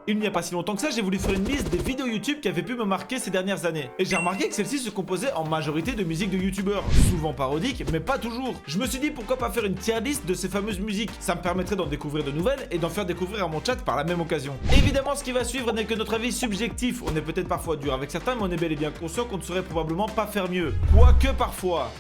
Il n'y a pas si longtemps que ça, j'ai voulu faire une liste des vidéos YouTube qui avaient pu me marquer ces dernières années. Et j'ai remarqué que celles-ci se composaient en majorité de musique de youtubeurs, souvent parodiques, mais pas toujours. Je me suis dit pourquoi pas faire une tier list de ces fameuses musiques. Ça me permettrait d'en découvrir de nouvelles et d'en faire découvrir à mon chat par la même occasion. Évidemment, ce qui va suivre n'est que notre avis subjectif. On est peut-être parfois dur avec certains, mais on est bel et bien conscient qu'on ne saurait probablement pas faire mieux. Quoique parfois.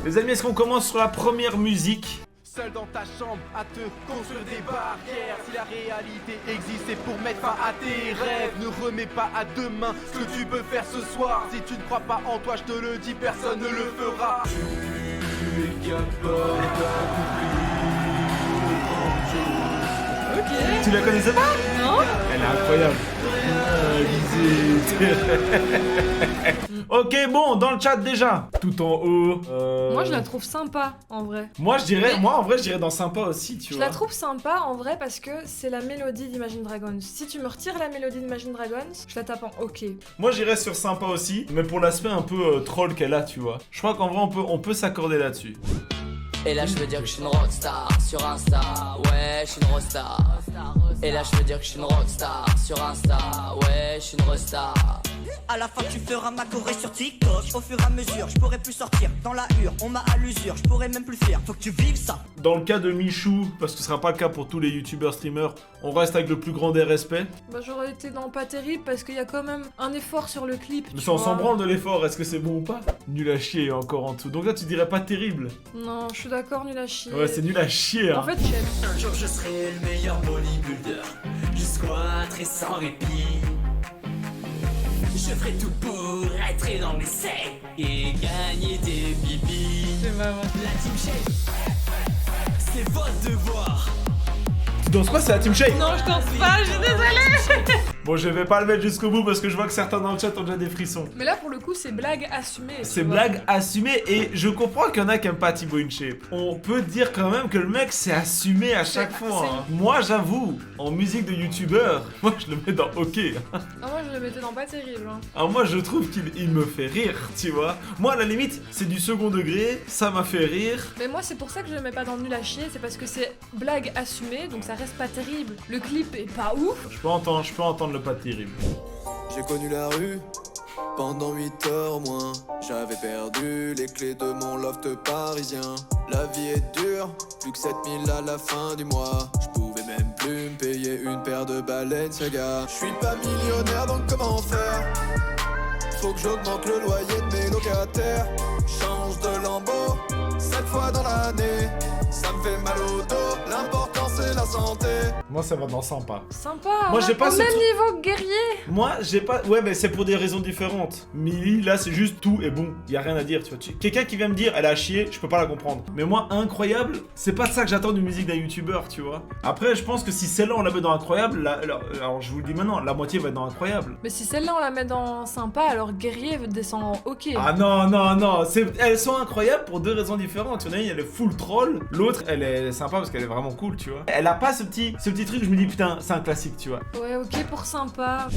Les amis, est-ce qu'on commence sur la première musique ? Seul dans ta chambre à te construire des barrières. Si la réalité existe, c'est pour mettre fin à tes rêves. Ne remets pas à demain ce que tu peux faire ce soir. Si tu ne crois pas en toi, je te le dis, personne ne le fera. Tu es capable Ok. Tu la connaissais pas ? Non. Elle est incroyable. Ok, bon, dans le chat déjà. Tout en haut. Moi je la trouve sympa en vrai. Moi, en vrai, je dirais dans sympa aussi, tu Je vois. la trouve sympa en vrai parce que c'est la mélodie d'Imagine Dragons. Si tu me retires la mélodie d'Imagine Dragons, je la tape en ok. Moi, j'irais sur sympa aussi, mais pour l'aspect un peu troll qu'elle a, tu vois. Je crois qu'en vrai, on peut s'accorder là-dessus. Et là je veux dire que je suis une rockstar sur Insta. Ouais, je suis une rockstar. Et là je veux dire que je suis une rockstar sur Insta. Ouais, je suis une rockstar. À la fin tu feras ma choré sur TikTok. Au fur et à mesure je pourrai plus sortir dans la hure. On m'a à l'usure, je pourrais même plus faire. Faut que tu vives ça. Dans le cas de Michou, parce que ce sera pas le cas pour tous les youtubeurs streamers, on reste avec le plus grand des respects. Bah j'aurais été dans pas terrible parce qu'il y a quand même un effort sur le clip. Mais tu ça, on vois. s'en branle de l'effort, est-ce que c'est bon ou pas? Nul à chier encore en dessous. Donc là, tu dirais pas terrible. Non, je suis d'accord, nul à chier. Ouais, c'est nul à chier, hein. En fait, j'aime. Un jour je serai le meilleur bodybuilder. Je squatterai sans répit. Je ferai tout pour être dans mes seins et gagner des bibis. C'est marrant. La team shape, c'est votre devoir. Tu danses quoi, c'est la Team Shake? Non, je danse pas, je suis désolée. Bon, je vais pas le mettre jusqu'au bout parce que je vois que certains dans le chat ont déjà des frissons. Mais là, pour le coup, c'est blague assumée. C'est tu vois. blague assumée et je comprends qu'il y en a qui aiment pas Thibaut InShape. On peut dire quand même que le mec s'est assumé à chaque fois. Hein. Moi, j'avoue, en musique de youtubeur, moi je le mets dans OK. Ah, moi, je le mettais dans pas terrible. Hein. Alors moi, je trouve qu'il me fait rire, tu vois. Moi, à la limite, c'est du second degré, ça m'a fait rire. Mais moi, c'est pour ça que je le mets pas dans nul à chier. C'est parce que c'est blague assumée, donc ça reste pas terrible. Le clip est pas ouf. Je peux entendre le pas terrible. J'ai connu la rue pendant 8 heures au moins. J'avais perdu les clés de mon loft parisien. La vie est dure, plus que 7000 à la fin du mois. Je pouvais même plus me payer une paire de Balenciaga. Je suis pas millionnaire donc comment faire? Faut que j'augmente le loyer de mes locataires. Change de lambeau 7 fois dans l'année. Ça me fait mal au dos, l'important c'est la santé. Moi, ça va dans sympa. Sympa. Moi, j'ai pas au ce même truc- niveau que Guerrier. Moi, j'ai pas... Ouais, mais c'est pour des raisons différentes. Milly, là, c'est juste tout est bon. Y a rien à dire, tu vois. Quelqu'un qui vient me dire, elle a chié, je peux pas la comprendre. Mais moi, incroyable, c'est pas ça que j'attends d'une musique d'un youtubeur, tu vois. Après, je pense que si celle-là, on la met dans incroyable, alors je vous le dis maintenant, la moitié va être dans incroyable. Mais si celle-là, on la met dans sympa, alors Guerrier descend en ok. Ah non, non, non, elles sont incroyables pour deux raisons différentes. Il y en a une, elle est full troll, l'autre, elle est sympa parce qu'elle est vraiment cool, tu vois. Elle a pas ce petit truc, je me dis, putain, c'est un classique, tu vois. Ouais, ok pour sympa.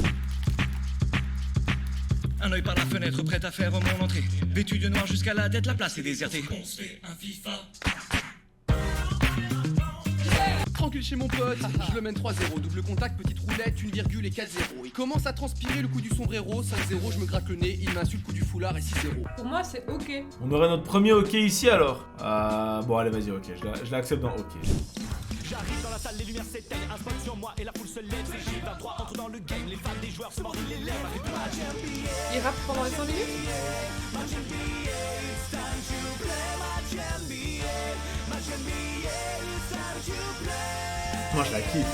Un œil par la fenêtre, prêt à faire mon entrée. Vêtu de noir jusqu'à la tête, la place est désertée. On se fait un FIFA. Tranquille chez mon pote, je le mène 3-0, double contact, petite roulette, une virgule et 4-0. Il commence à transpirer le coup du sombrero, 5-0, je me gratte le nez, il m'insulte, coup du foulard et 6-0. Pour moi, c'est ok. On aurait notre premier OK ici alors. Bon, allez, vas-y, OK, je l'accepte dans OK. J'arrive dans la salle, les lumières s'éteignent, un spot sur moi et la foule se lève. C'est J23, entre dans le game, les fans des joueurs se mordent les lèvres. Il rappe pendant les 5 minutes. Moi, je la kiffe.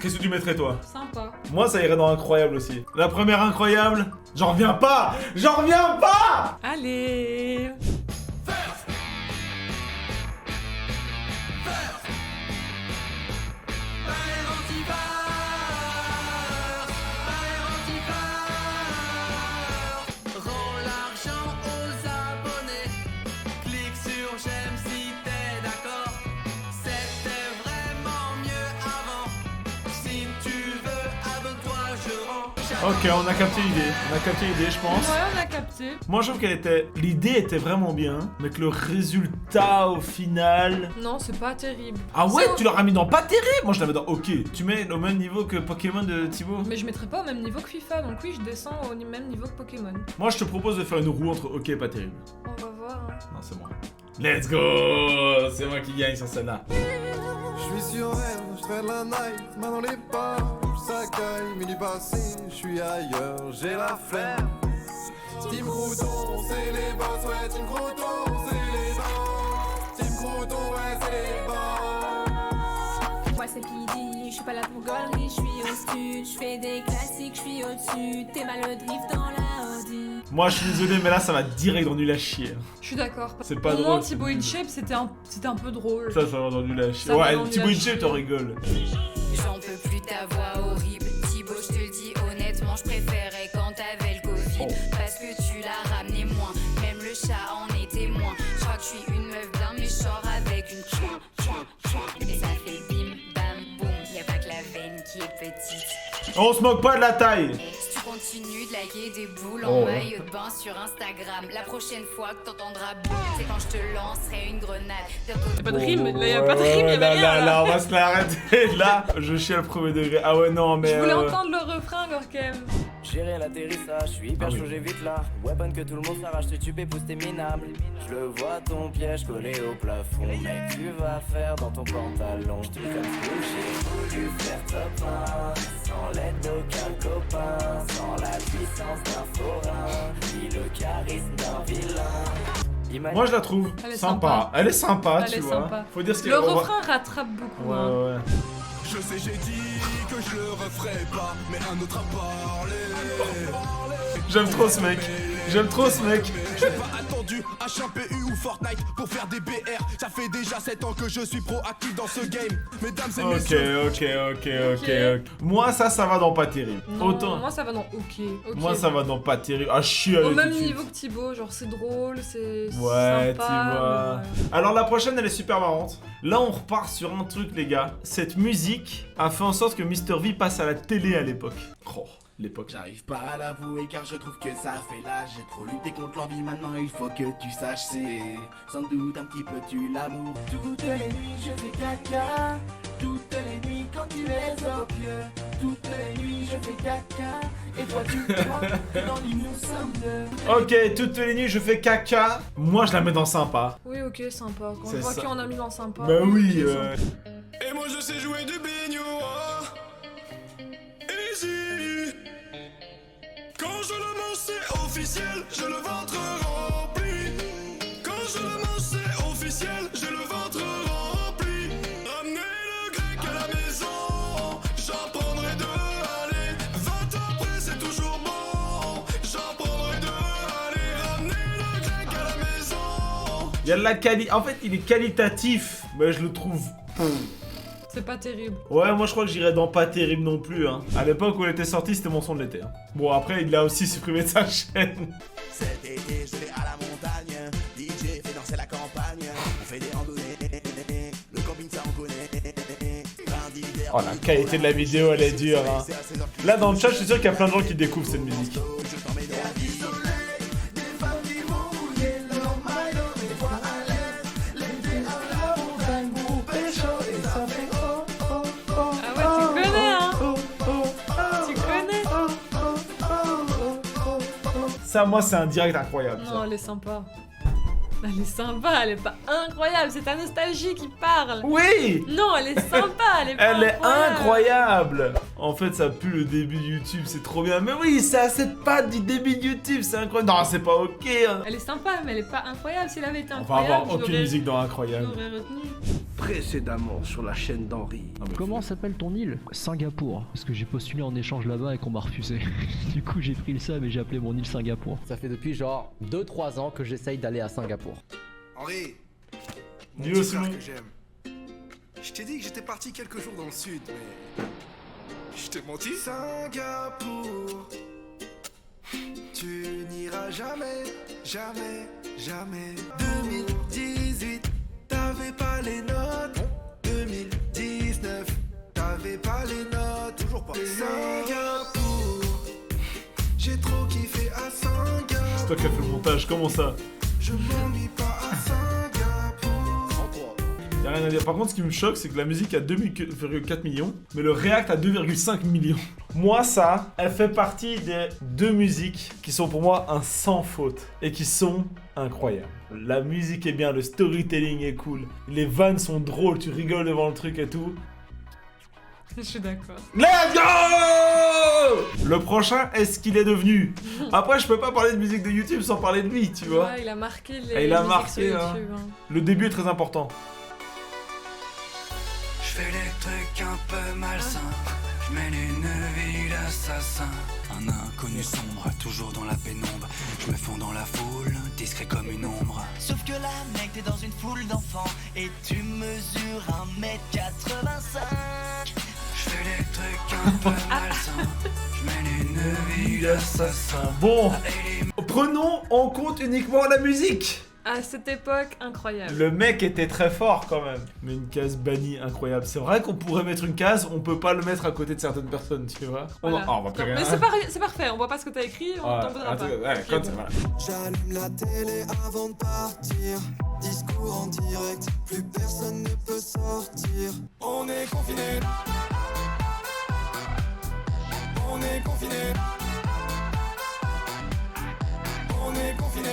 Qu'est-ce que tu mettrais, toi? Sympa. Moi, ça irait dans incroyable aussi. La première incroyable, j'en reviens pas! J'en reviens pas! Allez. Rends l'argent aux abonnés. Clique sur j'aime si t'es d'accord. C'était vraiment mieux avant. Si tu veux, abonne-toi, je rends. Ok, on a capté l'idée. On a capté l'idée, je pense. Ouais, on a capté. Moi, je trouve l'idée était vraiment bien, mais que le résultat au final. Non, c'est pas terrible. Ah ouais, C'est- tu l'auras mis dans pas terrible. Moi, je l'avais dans OK. Tu mets au même niveau que Pokémon de Thibaut. Mais je mettrais pas au même niveau que FIFA, donc oui, je descends au même niveau que Pokémon. Moi, je te propose de faire une roue entre OK et pas terrible. On va voir. Hein. Non, c'est moi. Let's go. C'est moi qui gagne sur celle-là. Je suis sur elle, je fais de la night, main dans les pas, ça caille, mais du passé, je suis ailleurs, j'ai la flemme. Team Crouton, c'est les boss, ouais, Team Crouton, c'est les boss. Team Crouton, ouais, c'est les boss. Moi c'est Pidi, je suis pas là pour gaulerie, je suis au stud, je fais des classiques, je suis au-dessus, t'es mal le drift dans la Audi. Moi, je suis désolé, mais là, ça va direct dans nul à chier. Je suis d'accord. C'est pas Au drôle. moins, Thibaut InShape, c'était un peu drôle. Ça va dans nul à chier. Ça va Ouais, dans Thibaut nul à InShape, chier. t'en rigoles. J'en peux plus ta voix horrible, Thibaut, je te le dis honnêtement, je préférais quand t'avais le Covid, parce que tu l'as ramené moins, même le chat en est témoin. Je crois que je suis une meuf bien, mais je sors avec une et ça fait bim bam boum, y a pas que la veine qui est petite. On se moque pas de la taille. Si tu continues de liker des boules Oh. en maillot de bain sur Instagram, la prochaine fois que t'entendras boum, c'est quand je te lancerai une grenade. Y'a pas de rime, là y'a pas de rime, Ouais, y'avait rien. là, là. on va se l'arrêter. Là, je chie le premier degré. Ah ouais, non, mais. Je voulais entendre le refrain, Gorkem. Gérer l'atterrissage, je suis hyper chaud, j'ai vite là. Weapon que tout le monde s'arrache, te tuer, pousse tes minables. Je le vois ton piège collé au plafond. Mec, tu vas faire dans ton pantalon. Je te comme j'ai voulu faire top 1. Sans l'aide d'aucun copain, sans la puissance d'un forain, ni le charisme d'un vilain. Moi, je la trouve Elle est sympa. sympa. Elle est sympa, Elle tu est vois. sympa. Faut dire ce qu'il Le y a. refrain rattrape beaucoup. Ouais, hein. ouais. Je sais, j'ai dit que je le referai pas, mais un autre a parlé. J'aime trop ce mec. J'aime trop ce mec. J'ai pas attendu H1PU ou Fortnite pour faire des BR. Ça fait déjà 7 ans que je suis proactif dans ce game. Mesdames et messieurs. Ok. Moi, ça va dans pas terrible. Non, Autant. moi ça va dans OK. Moi, ça va dans pas terrible. Ah, chier. Au allez, même tout de suite. niveau que Thibaut, genre c'est drôle, c'est Ouais, sympa. tu vois. mais ouais. Alors la prochaine, elle est super marrante. Là, on repart sur un truc, les gars. Cette musique a fait en sorte que Mr V passe à la télé à l'époque. Oh, l'époque. J'arrive pas à l'avouer car je trouve que ça fait l'âge. J'ai trop lutté contre l'envie, maintenant il faut que tu saches. C'est sans doute un petit peu tu l'amour. Toutes les nuits je fais caca. Toutes les nuits quand tu es au pieu. Toutes les nuits je fais caca. Et toi tu crois que dans l'île nous sommes deux. Ok, toutes les nuits, je fais caca. Moi, je la mets dans sympa. Oui, OK, sympa. Quand C'est je vois ça. qu'on a mis dans sympa. Bah oui. ok, sympa. Et moi je sais jouer du baignoire. Easy. Quand je le mange c'est officiel, j'ai le ventre rempli. Quand je le mange c'est officiel, j'ai le ventre rempli. Ramenez le grec à la maison, j'en prendrai deux, allez. 20 ans après c'est toujours bon, j'en prendrai deux, allez. Ramenez le grec à la maison. Il y a de la qualité. En fait, il est qualitatif, mais je le trouve. C'est pas terrible. Ouais, moi je crois que j'irais dans pas terrible non plus. Hein. À l'époque où il était sorti, c'était mon son de l'été. Hein. Bon, après, il l'a aussi supprimé de sa chaîne. Cet été je vais à la montagne. DJ fait danser la campagne. On fait des randonnées. Le camping ça on connaît. Oh, la qualité de la vidéo, elle est dure. Hein. Là, dans le chat, je suis sûr qu'il y a plein de gens qui découvrent cette musique. Ah ouais, tu connais, hein. Tu connais. Ça, moi, c'est un direct incroyable. Non, elle est sympa. Elle est sympa, elle est pas incroyable, c'est ta nostalgie qui parle. Oui. Non, elle est sympa, elle est pas Elle est incroyable. En fait, ça pue le début de YouTube, c'est trop bien. Mais oui, ça a cette patte du début de YouTube, c'est incroyable. Non, c'est pas ok. Hein. Elle est sympa, mais elle est pas incroyable. Si elle avait été On va incroyable, avoir aucune musique dans incroyable. j'aurais retenu. Précédemment sur la chaîne d'Henri. Comment s'appelle ton île? Singapour. Parce que j'ai postulé en échange là-bas et qu'on m'a refusé. Du coup j'ai pris le seum et j'ai appelé mon île Singapour. Ça fait depuis genre 2-3 ans que j'essaye d'aller à Singapour. Henri, mon Dis-le petit aussi, frère moi. que j'aime. Je t'ai dit que j'étais parti quelques jours dans le sud, mais je t'ai menti. Singapour, tu n'iras jamais, jamais, jamais. 2018, t'avais pas les notes. 2019, t'avais pas les notes. Toujours pas. Singapour, J'ai trop kiffé à Singapour. C'est toi qui as fait le montage, comment ça? Je m'ennuie pas à Singapour. Y'a rien à dire. Par contre, ce qui me choque, c'est que la musique a 2,4 millions, mais le React a 2,5 millions. Moi, ça, elle fait partie des deux musiques qui sont pour moi un sans faute et qui sont incroyables. La musique est bien, le storytelling est cool, les vannes sont drôles, tu rigoles devant le truc et tout. Je suis d'accord. Let's go! Le prochain, est-ce qu'il est devenu? Après, je peux pas parler de musique de YouTube sans parler de lui, tu vois. Ouais, il a marqué les Et il a musiques marqué, sur hein. YouTube, hein. Le début est très important. Je fais des trucs un peu malsains. Je mène une vie d'assassin. Un inconnu sombre, toujours dans la pénombre. Je me fonds dans la foule, discret comme une ombre. Sauf que là, mec, t'es dans une foule d'enfants et tu mesures 1m85. Je fais des trucs un peu malsains. Je mène une vie d'assassin. Bon, prenons en compte uniquement la musique. À cette époque, incroyable. Le mec était très fort quand même. Mais une case bannie incroyable. C'est vrai qu'on pourrait mettre une case, on peut pas le mettre à côté de certaines personnes, tu vois. Voilà. On va plus rien. Mais c'est parfait, on voit pas ce que t'as écrit, on t'en voudra pas. Ouais, quand voilà. J'allume la télé avant de partir. Discours en direct, plus personne ne peut sortir. On est confiné. On est confiné. On est confiné.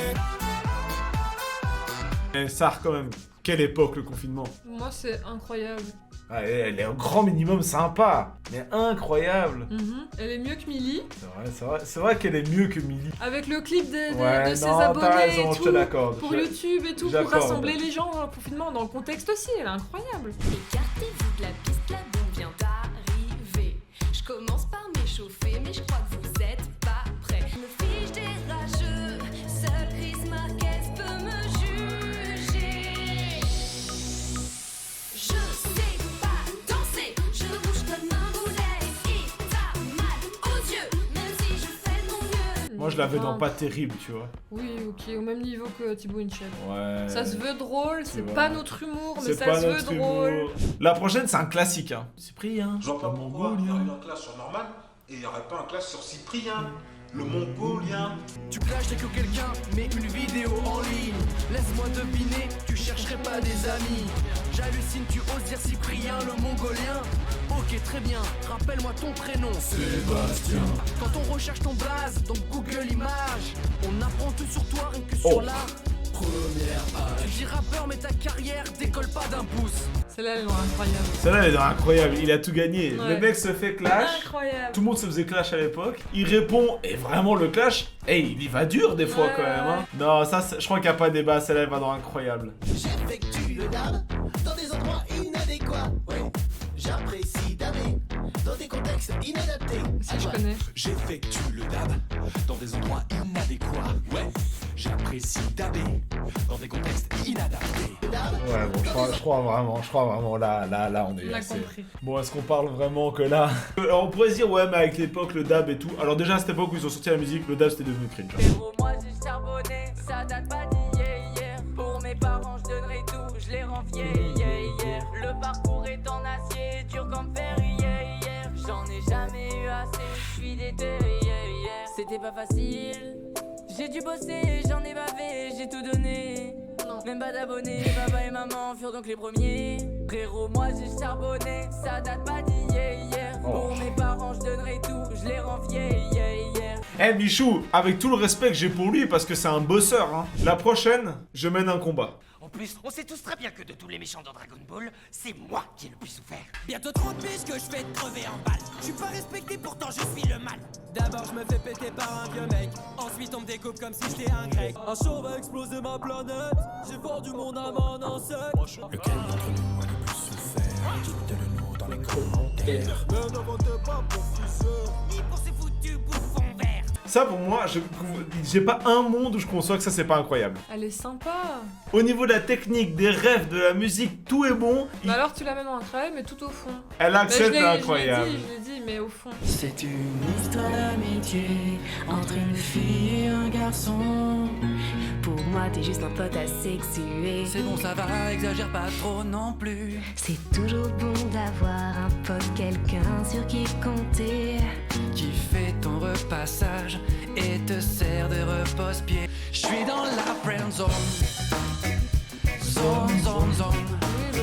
Et ça, quand même, quelle époque le confinement. Moi, c'est incroyable. Ah, elle est au grand minimum sympa, mais incroyable. Elle est mieux que Millie. C'est vrai qu'elle est mieux que Millie. Avec le clip Ouais, de ses non, abonnés t'as raison, et je tout, te l'accorde. pour YouTube et tout, pour J'accorde. rassembler les gens dans le confinement, dans le contexte aussi, elle est incroyable. Écartez-vous de la piste, la bombe vient d'arriver. Je commence par m'échauffer, mais je crois que vous êtes pas prêts. Je me fiche des rageux, seul Chris Marquez peut me juger. Je sais pas danser, je bouge comme un boulet. Et t'as mal aux yeux, même si je fais de mon mieux. Moi, je l'avais dans pas terrible, tu vois. Oui, ok, au même niveau que Thibaut Inchep. Ouais. Ça se veut drôle, c'est vois. pas notre humour, mais C'est ça pas se veut notre drôle. humour. La prochaine, c'est un classique, hein. Cyprien. Je vois pas pourquoi il y aurait une classe sur Norman et il n'y aurait pas un classe sur Cyprien, le Mongolien. Tu clashes avec quelqu'un, mais une vidéo en ligne. Laisse-moi deviner, tu chercherais pas des amis. J'hallucine, tu oses dire Cyprien, le Mongolien. Ok, très bien, rappelle-moi ton prénom. Sébastien. Quand on recherche ton blaze, donc Google Images, on apprend tout sur toi, rien que sur la première page. Tu dis rappeur, mais ta carrière décolle pas d'un pouce. Celle-là, elle est incroyable. Celle-là, elle est incroyable. Il a tout gagné. Ouais. Le mec se fait clash. Incroyable. Tout le monde se faisait clash à l'époque. Il répond, et vraiment le clash, il y va dur des fois Ouais, quand même. Hein. Non, ça, je crois qu'il n'y a pas de débat. Celle-là, elle va dans incroyable. J'effectue le dab dans des endroits inadéquats. Ouais, j'apprécie daber dans des contextes inadaptés. Si, je connais. J'effectue le dab dans des endroits inadéquats. Ouais, j'apprécie daber dans des contextes inadaptés. Ouais, bon, je crois vraiment, là, on est On a assez... compris. Bon, est-ce qu'on parle vraiment que là... Alors, on pourrait se dire, ouais, mais avec l'époque, le dab et tout... Alors déjà, à cette époque où ils ont sorti la musique, le dab, c'était devenu cringe. Frérot, moi j'ai charbonné, ça date pas d'hier. Pour mes parents, je donnerai tout, je les rends fiers. Le parcours est en acier, dur comme fer, J'en ai jamais eu assez, je suis déter, C'était pas facile, j'ai dû bosser, j'en ai bavé, j'ai tout donné. Même pas d'abonnés, papa et maman furent donc les premiers. Frérot, moi j'ai charbonné, ça date pas d'hier. Pour mes parents, je donnerai tout, je les rends fiers, Eh Michou, avec tout le respect que j'ai pour lui, parce que c'est un bosseur, hein, la prochaine, je mène un combat. En plus, on sait tous très bien que de tous les méchants dans Dragon Ball, c'est moi qui ai le plus souffert. Bientôt trop de bus que je fais crever en balle. Je suis pas respecté, pourtant je suis le mal. D'abord je me fais péter par un vieux mec. Ensuite on me découpe comme si j'étais un grec. Un show va exploser ma planète. J'ai vendu mon âme en un sec. Lequel d'entre nous a le plus souffert? Dites-le nous dans les commentaires. Mais ne votez pas pour Fisseur, ni pour ces foutus bouffons verts. Ça, pour moi, j'ai pas un monde où je conçois que ça, c'est pas incroyable. Elle est sympa. Au niveau de la technique, des rêves, de la musique, tout est bon. Mais alors tu la mets dans incroyable, mais tout au fond. Elle accepte Mais l'incroyable. Je l'ai dit, mais au fond. C'est une histoire d'amitié entre une fille et un garçon. Pour moi, t'es juste un pote à sexuer. C'est bon, ça va, exagère pas trop non plus. C'est toujours bon d'avoir un pote, quelqu'un sur qui compter. Qui fait ton repas passage et te sert de repose-pied. Je suis dans la friend zone. Zone.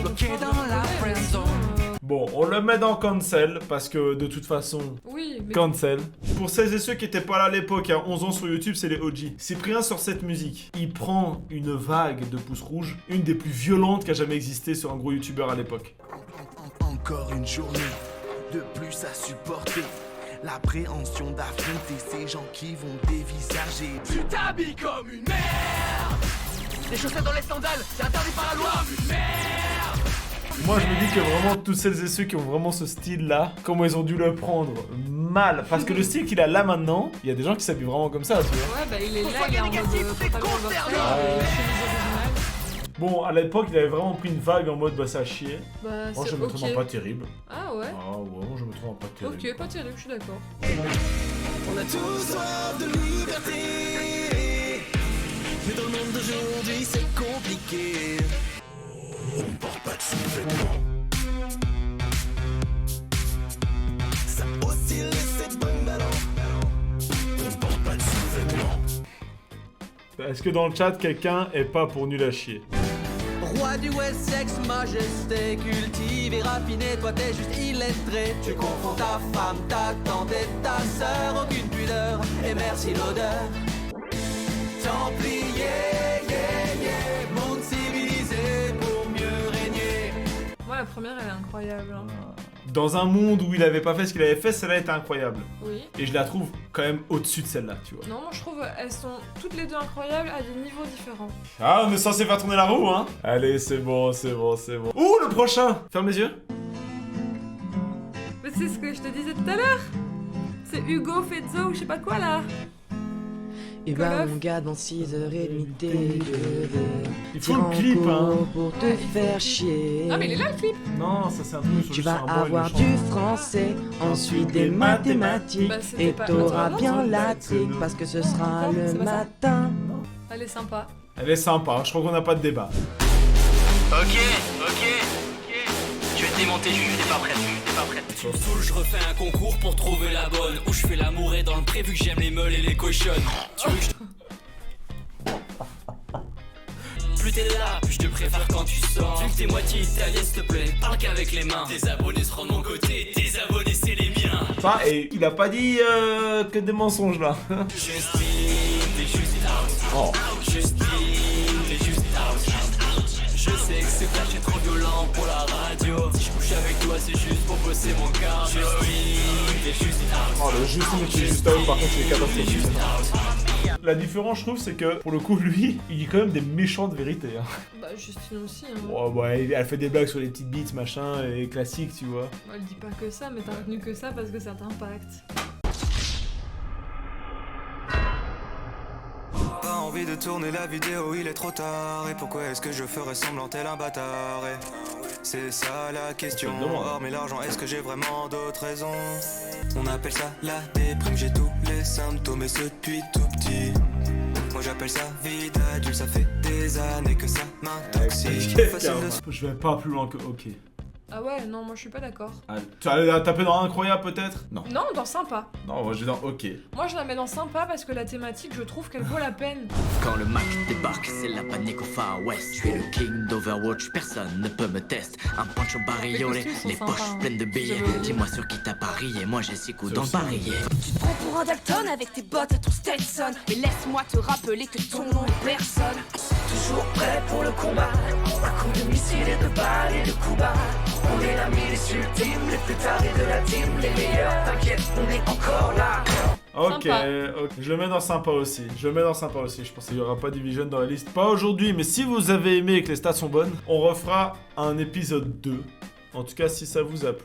Bloqué dans la friend zone. Bon, on le met dans cancel, parce que de toute façon, oui, mais... cancel. Pour celles et ceux qui étaient pas là à l'époque, à 11 ans sur YouTube, c'est les OG. Cyprien sort cette musique. Il prend une vague de pouces rouges, une des plus violentes qui a jamais existé sur un gros YouTuber à l'époque. Encore une journée de plus à supporter. L'appréhension d'affronter ces gens qui vont dévisager. Tu t'habilles comme une merde. Les chaussettes dans les sandales, c'est interdit par la loi. Une merde. Moi je me dis que vraiment tous celles et ceux qui ont vraiment ce style là, comment ils ont dû le prendre mal. Parce que le style qu'il a là maintenant, il y a des gens qui s'habillent vraiment comme ça, tu vois. Ouais bah il est là, il est en mode pantalon Bon, à l'époque il avait vraiment pris une vague en mode bah ça a chier. Bah, moi je me trouve pas terrible. Ah ouais. Ah ouais, moi je me trouve pas terrible. Ok, pas terrible, je suis d'accord. On a tous soif de liberté, mais dans le monde d'aujourd'hui c'est compliqué. On porte pas de sous-vêtements. Ça oscille et c'est bon ballon. On porte pas de sous-vêtements. Est-ce que dans le chat quelqu'un est pas pour nul à chier? Roi du Wessex, majesté, cultivé, raffiné, toi t'es juste illettré. Tu confonds ta femme, ta tante et ta sœur, aucune pudeur, et merci l'odeur. Templier, monde civilisé pour mieux régner. Moi la première elle est incroyable. Hein. Dans un monde où il avait pas fait ce qu'il avait fait, celle-là était incroyable. Oui. Et je la trouve quand même au-dessus de celle-là, tu vois. Non, moi je trouve elles sont toutes les deux incroyables à des niveaux différents. Ah, on est censé faire tourner la roue, hein. Allez, c'est bon, c'est bon, c'est bon. Ouh, le prochain. Ferme les yeux. Mais c'est ce que je te disais tout à l'heure. C'est Hugo Fezzo ou je sais pas quoi là. Et bah mon gars dans 6h30 t'es il faut le clip hein pour te faire chier. Non mais il est là le clip. Non ça c'est un truc sur tu vas avoir du français, ensuite des mathématiques bah, et t'auras bien la trique parce que ce sera le matin. Elle est sympa. Elle est sympa, je crois qu'on n'a pas de débat. Ok. Tu vas te démonter, Juju, t'es pas prête. Tu me saoules, je refais un concours pour trouver la bonne. Où je fais l'amour et dans le pré vu que j'aime les meules et les cochonnes. Tu veux que plus t'es là, plus je te préfère quand tu sors. Vu que t'es moitié italien, s'il te plaît, parle qu'avec les mains. Tes abonnés seront de mon côté, tes abonnés c'est les miens. Ça, et il a pas dit que des mensonges là. Justine, t'es juste out. Justine, t'es juste out. Je sais que c'est flash et trop violent pour la radio. Si je couche avec toi, c'est juste pour bosser mon cardio. Justine, t'es juste out. Oh, le Justine qui est juste out, par contre, c'est catastrophique. La différence, je trouve, c'est que pour le coup, lui, il dit quand même des méchantes vérités. Hein. Bah, Justine aussi. Hein. Oh, ouais, elle fait des blagues sur les petites beats, machin, et classiques, tu vois. Bah, elle dit pas que ça, mais t'as retenu que ça parce que ça t'impacte. Pas envie de tourner la vidéo, il est trop tard. Et pourquoi est-ce que je ferais semblant tel un bâtard? C'est ça la question. Hormis l'argent, est-ce que j'ai vraiment d'autres raisons? On appelle ça la déprime, j'ai tous les symptômes et ce depuis tout petit. Moi j'appelle ça vie d'adulte, ça fait des années que ça m'intoxique. Je vais pas plus loin que ok. Ah ouais, non, moi je suis pas d'accord. Tu allais la taper dans incroyable peut-être? Non. Non, dans sympa. Non, moi je vais dans ok. Moi je la mets dans sympa parce que la thématique, je trouve qu'elle vaut la peine. Quand le Mac débarque, c'est la panique au Far West. Je suis le king d'Overwatch, personne ne peut me tester. Un poncho bariolé, les poches pleines de billets. Dis-moi sur qui t'as parié, moi j'ai 6 coups dans le barillet. Tu te prends pour un Dalton avec tes bottes et ton Stetson. Mais laisse-moi te rappeler que ton nom est personne. Toujours prêt pour le combat. À coups de missiles et de balles et de coups bas. On est la milice ultime, les plus tardés de la team, les meilleurs, t'inquiète, on est encore là. Ok, je le mets dans sympa aussi. Je pense qu'il y aura pas Division dans la liste. Pas aujourd'hui, mais si vous avez aimé et que les stats sont bonnes, on refera un épisode 2. En tout cas, si ça vous a plu.